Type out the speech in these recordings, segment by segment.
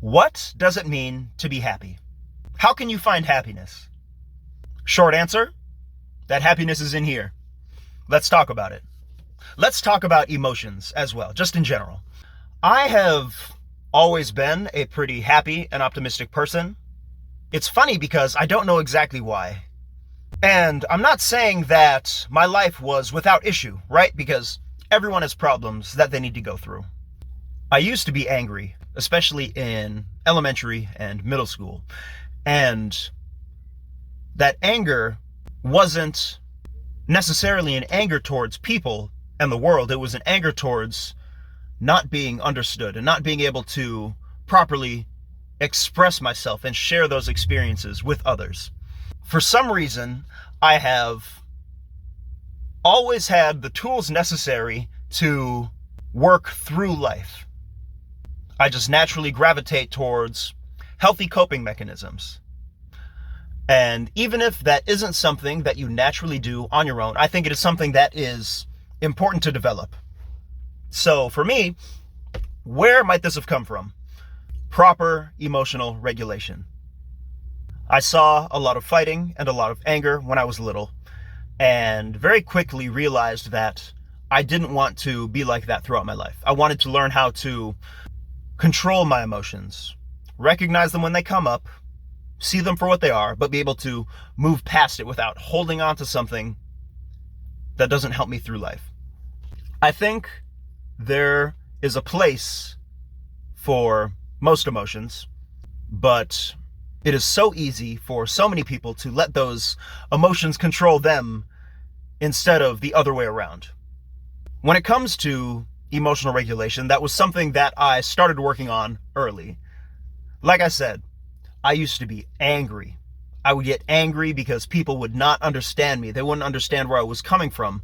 What does it mean to be happy? How can you find happiness? Short answer, that happiness is in here. Let's talk about it. Let's talk about emotions as well, just in general. I have always been a pretty happy and optimistic person. It's funny because I don't know exactly why. And I'm not saying that my life was without issue, right? Because everyone has problems that they need to go through. I used to be angry, especially in elementary and middle school. And that anger wasn't necessarily an anger towards people and the world. It was an anger towards not being understood and not being able to properly express myself and share those experiences with others. For some reason, I have always had the tools necessary to work through life. I just naturally gravitate towards healthy coping mechanisms. And even if that isn't something that you naturally do on your own, I think it is something that is important to develop. So for me, where might this have come from? Proper emotional regulation. I saw a lot of fighting and a lot of anger when I was little, and very quickly realized that I didn't want to be like that throughout my life. I wanted to learn how to control my emotions, recognize them when they come up, see them for what they are, but be able to move past it without holding on to something that doesn't help me through life. I think there is a place for most emotions, but it is so easy for so many people to let those emotions control them instead of the other way around. When it comes to emotional regulation, that was something that I started working on early. Like I said, I used to be angry. I would get angry because people would not understand me. They wouldn't understand where I was coming from.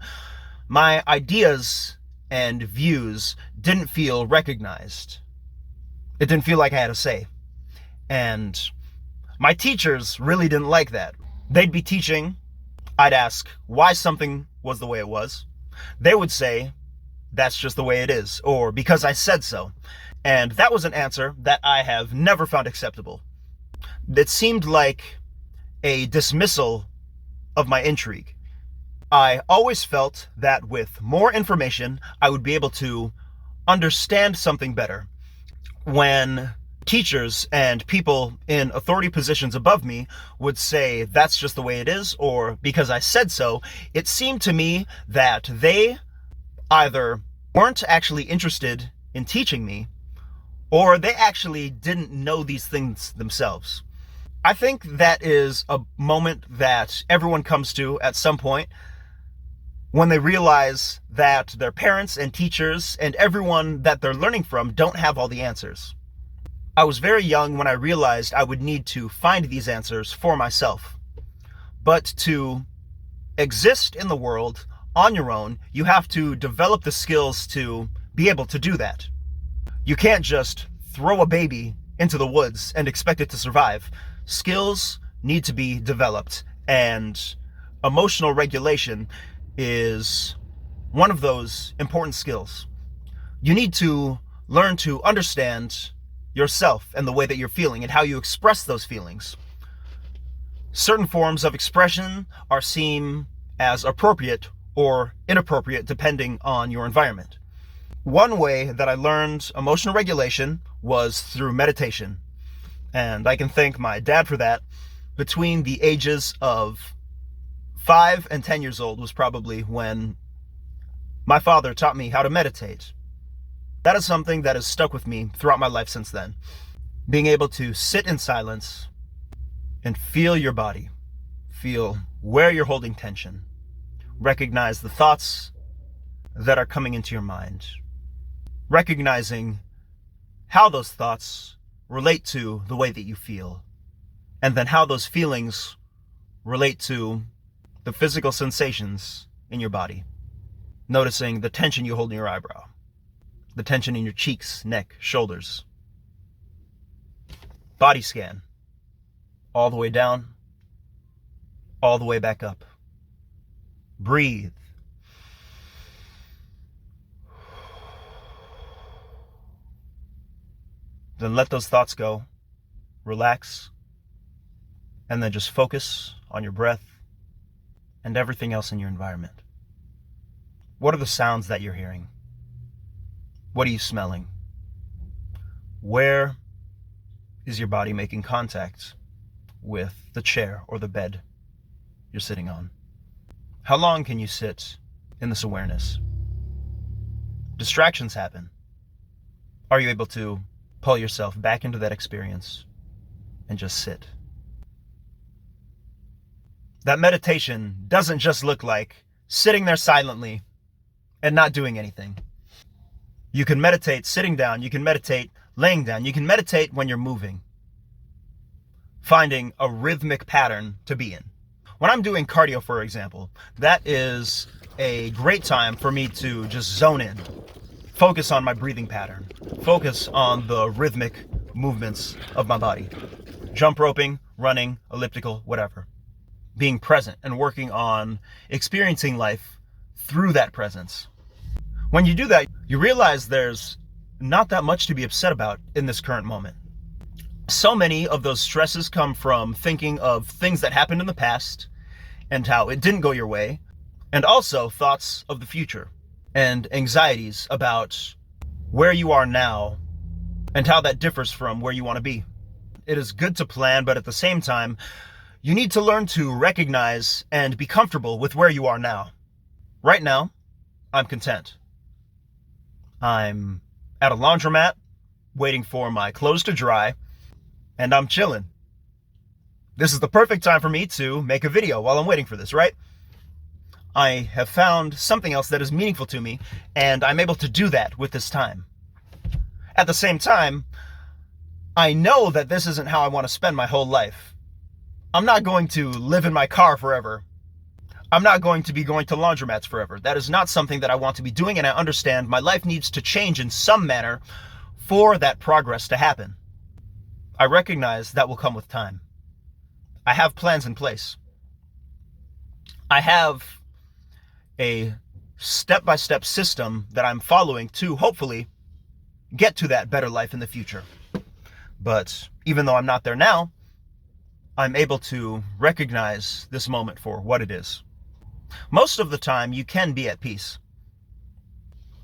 My ideas and views didn't feel recognized. It didn't feel like I had a say. And my teachers really didn't like that. They'd be teaching. I'd ask why something was the way it was. They would say, that's just the way it is, or because I said so. And that was an answer that I have never found acceptable. It seemed like a dismissal of my intrigue. I always felt that with more information, I would be able to understand something better. When teachers and people in authority positions above me would say, that's just the way it is, or because I said so, it seemed to me that they either weren't actually interested in teaching me, or they actually didn't know these things themselves. I think that is a moment that everyone comes to at some point when they realize that their parents and teachers and everyone that they're learning from don't have all the answers. I was very young when I realized I would need to find these answers for myself. But to exist in the world on your own, you have to develop the skills to be able to do that. You can't just throw a baby into the woods and expect it to survive. Skills need to be developed, and emotional regulation is one of those important skills. You need to learn to understand yourself and the way that you're feeling and how you express those feelings. Certain forms of expression are seen as appropriate or inappropriate depending on your environment. One way that I learned emotional regulation was through meditation. And I can thank my dad for that. Between the ages of 5 and 10 years old was probably when my father taught me how to meditate. That is something that has stuck with me throughout my life since then. Being able to sit in silence and feel your body, feel where you're holding tension, recognize the thoughts that are coming into your mind, recognizing how those thoughts relate to the way that you feel, and then how those feelings relate to the physical sensations in your body. Noticing the tension you hold in your eyebrow, the tension in your cheeks, neck, shoulders. Body scan. All the way down, all the way back up. Breathe. Then let those thoughts go, relax, and then just focus on your breath and everything else in your environment. What are the sounds that you're hearing? What are you smelling? Where is your body making contact with the chair or the bed you're sitting on? How long can you sit in this awareness? Distractions happen. Are you able to pull yourself back into that experience and just sit? That meditation doesn't just look like sitting there silently and not doing anything. You can meditate sitting down, you can meditate laying down, you can meditate when you're moving, finding a rhythmic pattern to be in. When I'm doing cardio, for example, that is a great time for me to just zone in, focus on my breathing pattern, focus on the rhythmic movements of my body. Jump roping, running, elliptical, whatever. Being present and working on experiencing life through that presence. When you do that, you realize there's not that much to be upset about in this current moment. So many of those stresses come from thinking of things that happened in the past and how it didn't go your way, and also thoughts of the future and anxieties about where you are now and how that differs from where you want to be. It is good to plan, but at the same time, you need to learn to recognize and be comfortable with where you are now. Right now, I'm content. I'm at a laundromat waiting for my clothes to dry, and I'm chilling. This is the perfect time for me to make a video while I'm waiting for this, right? I have found something else that is meaningful to me, and I'm able to do that with this time. At the same time, I know that this isn't how I want to spend my whole life. I'm not going to live in my car forever. I'm not going to be going to laundromats forever. That is not something that I want to be doing, and I understand my life needs to change in some manner for that progress to happen. I recognize that will come with time. I have plans in place. I have a step-by-step system that I'm following to hopefully get to that better life in the future. But even though I'm not there now, I'm able to recognize this moment for what it is. Most of the time, you can be at peace.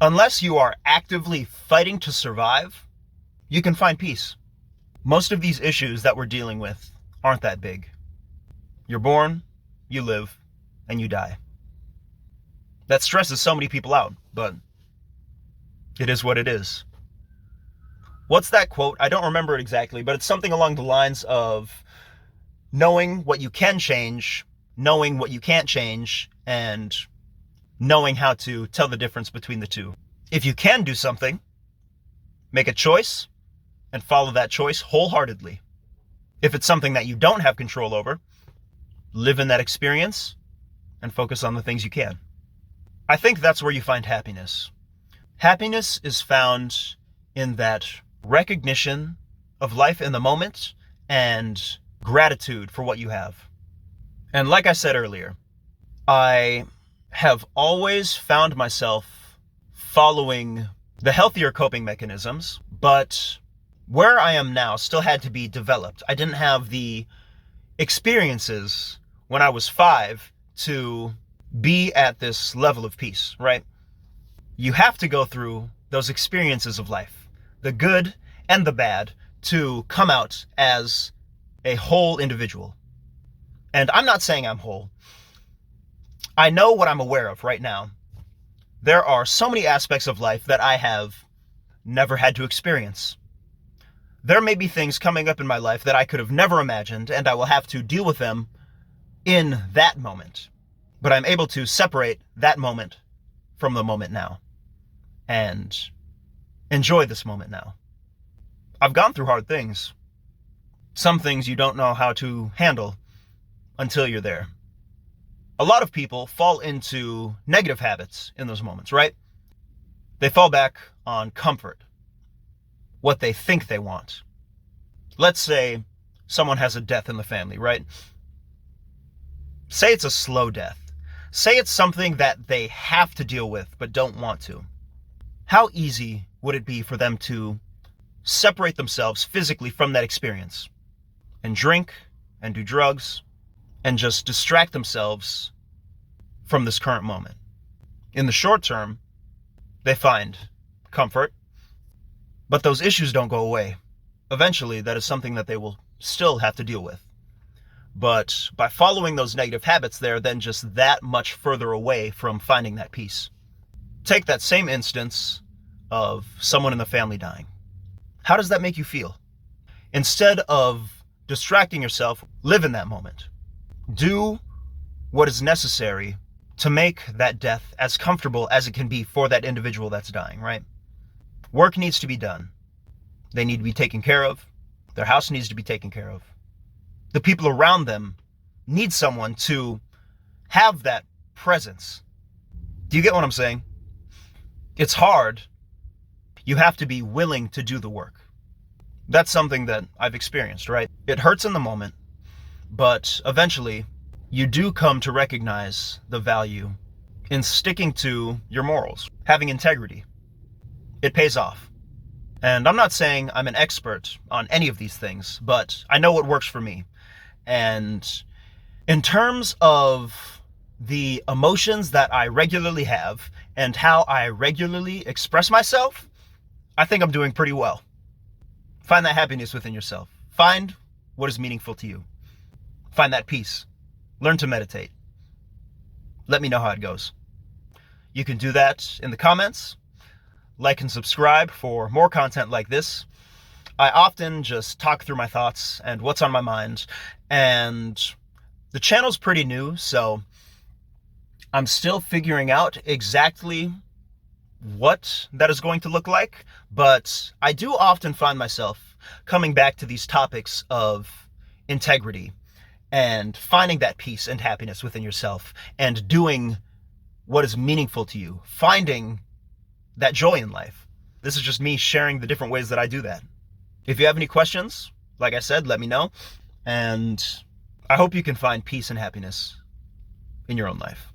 Unless you are actively fighting to survive, you can find peace. Most of these issues that we're dealing with aren't that big. You're born, you live, and you die. That stresses so many people out, but it is what it is. What's that quote? I don't remember it exactly, but it's something along the lines of knowing what you can change, knowing what you can't change, and knowing how to tell the difference between the two. If you can do something, make a choice and follow that choice wholeheartedly. If it's something that you don't have control over, live in that experience and focus on the things you can. I think that's where you find happiness. Happiness is found in that recognition of life in the moment and gratitude for what you have. And like I said earlier, I have always found myself following the healthier coping mechanisms, but where I am now still had to be developed. I didn't have the experiences when I was 5 to be at this level of peace, right? You have to go through those experiences of life, the good and the bad, to come out as a whole individual. And I'm not saying I'm whole. I know what I'm aware of right now. There are so many aspects of life that I have never had to experience. There may be things coming up in my life that I could have never imagined, and I will have to deal with them in that moment. But I'm able to separate that moment from the moment now and enjoy this moment now. I've gone through hard things. Some things you don't know how to handle until you're there. A lot of people fall into negative habits in those moments, right? They fall back on comfort, what they think they want. Let's say someone has a death in the family, right? Say it's a slow death. Say it's something that they have to deal with but don't want to. How easy would it be for them to separate themselves physically from that experience and drink and do drugs and just distract themselves from this current moment. In the short term, they find comfort, but those issues don't go away. Eventually, that is something that they will still have to deal with. But by following those negative habits, they're then just that much further away from finding that peace. Take that same instance of someone in the family dying. How does that make you feel? Instead of distracting yourself, live in that moment. Do what is necessary to make that death as comfortable as it can be for that individual that's dying, right? Work needs to be done. They need to be taken care of. Their house needs to be taken care of. The people around them need someone to have that presence. Do you get what I'm saying? It's hard. You have to be willing to do the work. That's something that I've experienced, right? It hurts in the moment, but eventually you do come to recognize the value in sticking to your morals, having integrity. It pays off. And I'm not saying I'm an expert on any of these things, but I know what works for me. And in terms of the emotions that I regularly have and how I regularly express myself, I think I'm doing pretty well. Find that happiness within yourself. Find what is meaningful to you. Find that peace. Learn to meditate. Let me know how it goes. You can do that in the comments. Like and subscribe for more content like this. I often just talk through my thoughts and what's on my mind, and the channel's pretty new, so I'm still figuring out exactly what that is going to look like, but I do often find myself coming back to these topics of integrity and finding that peace and happiness within yourself and doing what is meaningful to you, finding that joy in life. This is just me sharing the different ways that I do that. If you have any questions, like I said, let me know. And I hope you can find peace and happiness in your own life.